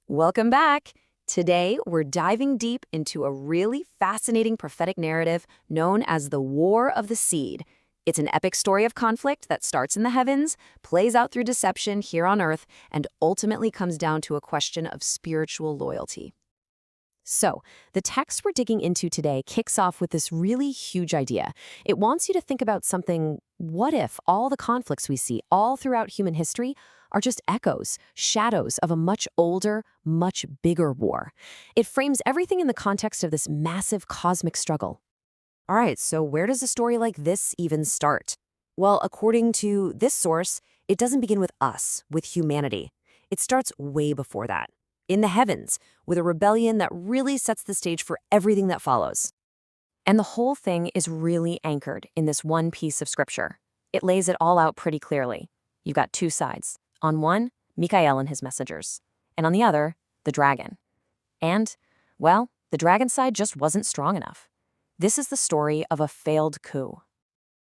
Welcome back. Today, we're diving deep into a really fascinating prophetic narrative known as the War of the Seed. It's an epic story of conflict that starts in the heavens, plays out through deception here on Earth, and ultimately comes down to a question of spiritual loyalty. So, the text we're digging into today kicks off with this really huge idea. It wants you to think about something: what if all the conflicts we see all throughout human history are just echoes, shadows of a much older, much bigger war? It frames everything in the context of this massive cosmic struggle. All right, so where does a story like this even start? Well, according to this source, it doesn't begin with us, with humanity. It starts way before that, in the heavens, with a rebellion that really sets the stage for everything that follows. And the whole thing is really anchored in this one piece of scripture. It lays it all out pretty clearly. You've got two sides. On one, Michael and his messengers, and on the other, the dragon. And, well, the dragon side just wasn't strong enough. This is the story of a failed coup.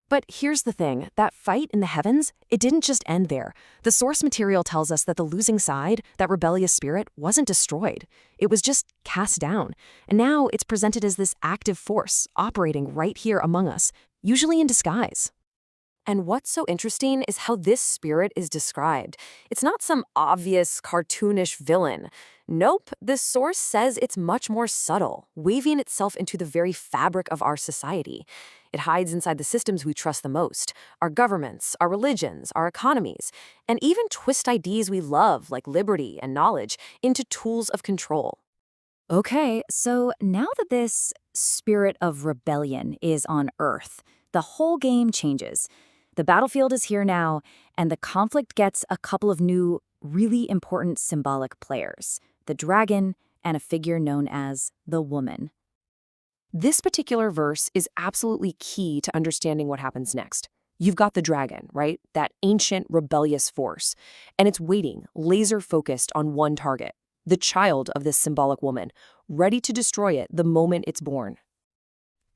But here's the thing, that fight in the heavens, it didn't just end there. The source material tells us that the losing side, that rebellious spirit, wasn't destroyed. It was just cast down. And now it's presented as this active force operating right here among us, usually in disguise. And what's so interesting is how this spirit is described. It's not some obvious, cartoonish villain. Nope, the source says it's much more subtle, weaving itself into the very fabric of our society. It hides inside the systems we trust the most: our governments, our religions, our economies, and even twist ideas we love, like liberty and knowledge, into tools of control. Okay, so now that this spirit of rebellion is on Earth, the whole game changes. The battlefield is here now, and the conflict gets a couple of new, really important symbolic players: the dragon and a figure known as the woman. This particular verse is absolutely key to understanding what happens next. You've got the dragon, right? That ancient rebellious force. And it's waiting, laser-focused on one target: the child of this symbolic woman, ready to destroy it the moment it's born.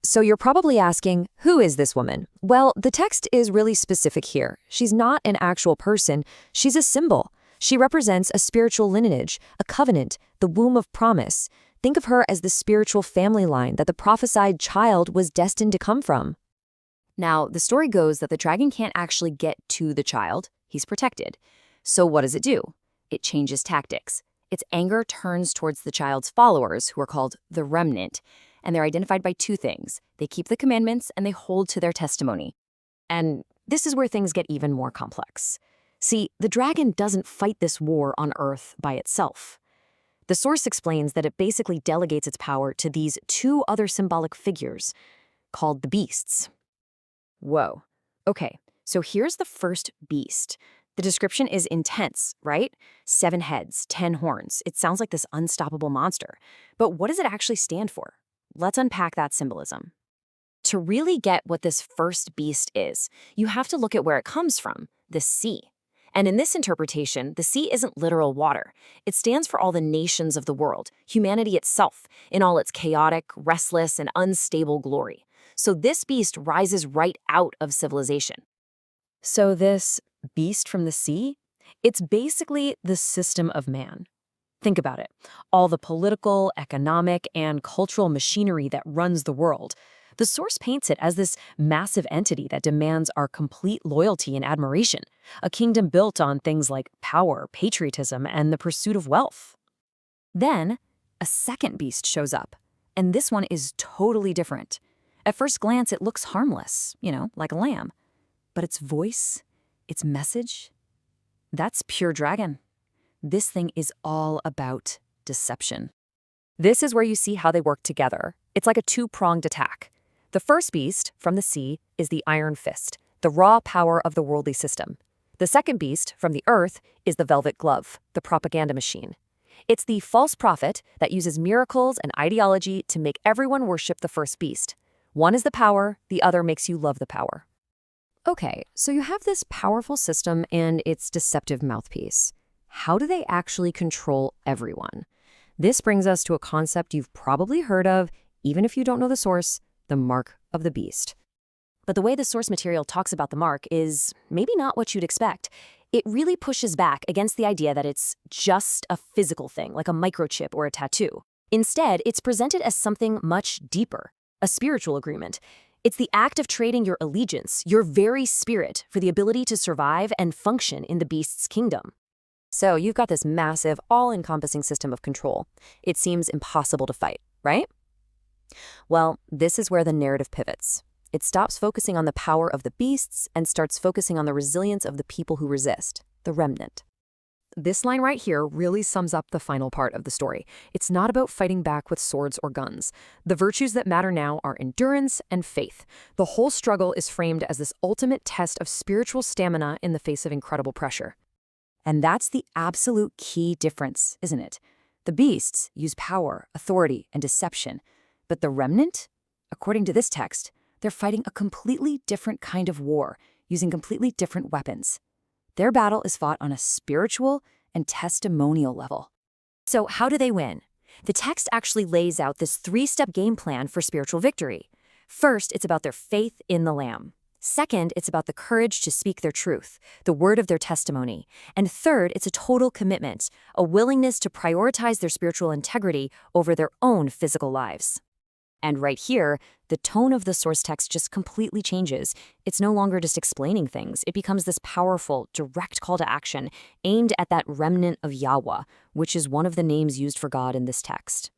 So you're probably asking, who is this woman? Well, the text is really specific here. She's not an actual person, she's a symbol. She represents a spiritual lineage, a covenant, the womb of promise. Think of her as the spiritual family line that the prophesied child was destined to come from. Now, the story goes that the dragon can't actually get to the child. He's protected. So what does it do? It changes tactics. Its anger turns towards the child's followers, who are called the Remnant. And they're identified by two things: they keep the commandments and they hold to their testimony. And this is where things get even more complex. See, the dragon doesn't fight this war on Earth by itself. The source explains that it basically delegates its power to these two other symbolic figures, called the beasts. Whoa. Okay, so here's the first beast. The description is intense, right? 7 heads, 10 horns. It sounds like this unstoppable monster. But what does it actually stand for? Let's unpack that symbolism. To really get what this first beast is, you have to look at where it comes from: the sea. And in this interpretation, the sea isn't literal water. It stands for all the nations of the world, humanity itself, in all its chaotic, restless, and unstable glory. So this beast rises right out of civilization. So this beast from the sea, it's basically the system of man. Think about it. All the political, economic, and cultural machinery that runs the world. The source paints it as this massive entity that demands our complete loyalty and admiration, a kingdom built on things like power, patriotism, and the pursuit of wealth. Then, a second beast shows up, and this one is totally different. At first glance, it looks harmless, like a lamb. But its voice, its message, that's pure dragon. This thing is all about deception. This is where you see how they work together. It's like a two-pronged attack. The first beast, from the sea, is the iron fist, the raw power of the worldly system. The second beast, from the earth, is the velvet glove, the propaganda machine. It's the false prophet that uses miracles and ideology to make everyone worship the first beast. One is the power, the other makes you love the power. Okay, so you have this powerful system and its deceptive mouthpiece. How do they actually control everyone? This brings us to a concept you've probably heard of, even if you don't know the source: the mark of the beast. But the way the source material talks about the mark is maybe not what you'd expect. It really pushes back against the idea that it's just a physical thing, like a microchip or a tattoo. Instead, it's presented as something much deeper, a spiritual agreement. It's the act of trading your allegiance, your very spirit, for the ability to survive and function in the beast's kingdom. So you've got this massive, all-encompassing system of control. It seems impossible to fight, right? Well, this is where the narrative pivots. It stops focusing on the power of the beasts and starts focusing on the resilience of the people who resist, the remnant. This line right here really sums up the final part of the story. It's not about fighting back with swords or guns. The virtues that matter now are endurance and faith. The whole struggle is framed as this ultimate test of spiritual stamina in the face of incredible pressure. And that's the absolute key difference, isn't it? The beasts use power, authority, and deception. But the remnant, according to this text, they're fighting a completely different kind of war, using completely different weapons. Their battle is fought on a spiritual and testimonial level. So how do they win? The text actually lays out this three-step game plan for spiritual victory. First, it's about their faith in the Lamb. Second, it's about the courage to speak their truth, the word of their testimony. And third, it's a total commitment, a willingness to prioritize their spiritual integrity over their own physical lives. And right here, the tone of the source text just completely changes. It's no longer just explaining things. It becomes this powerful, direct call to action aimed at that remnant of Yahweh, which is one of the names used for God in this text.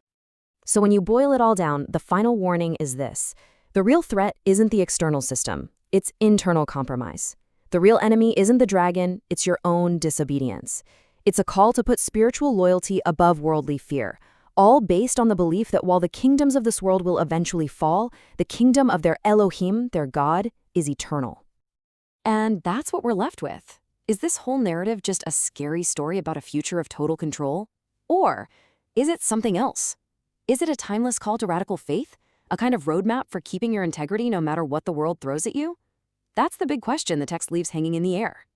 So when you boil it all down, the final warning is this. The real threat isn't the external system. It's internal compromise. The real enemy isn't the dragon. It's your own disobedience. It's a call to put spiritual loyalty above worldly fear, all based on the belief that while the kingdoms of this world will eventually fall, the kingdom of their Elohim, their God, is eternal. And that's what we're left with. Is this whole narrative just a scary story about a future of total control? Or is it something else? Is it a timeless call to radical faith? A kind of roadmap for keeping your integrity no matter what the world throws at you? That's the big question the text leaves hanging in the air.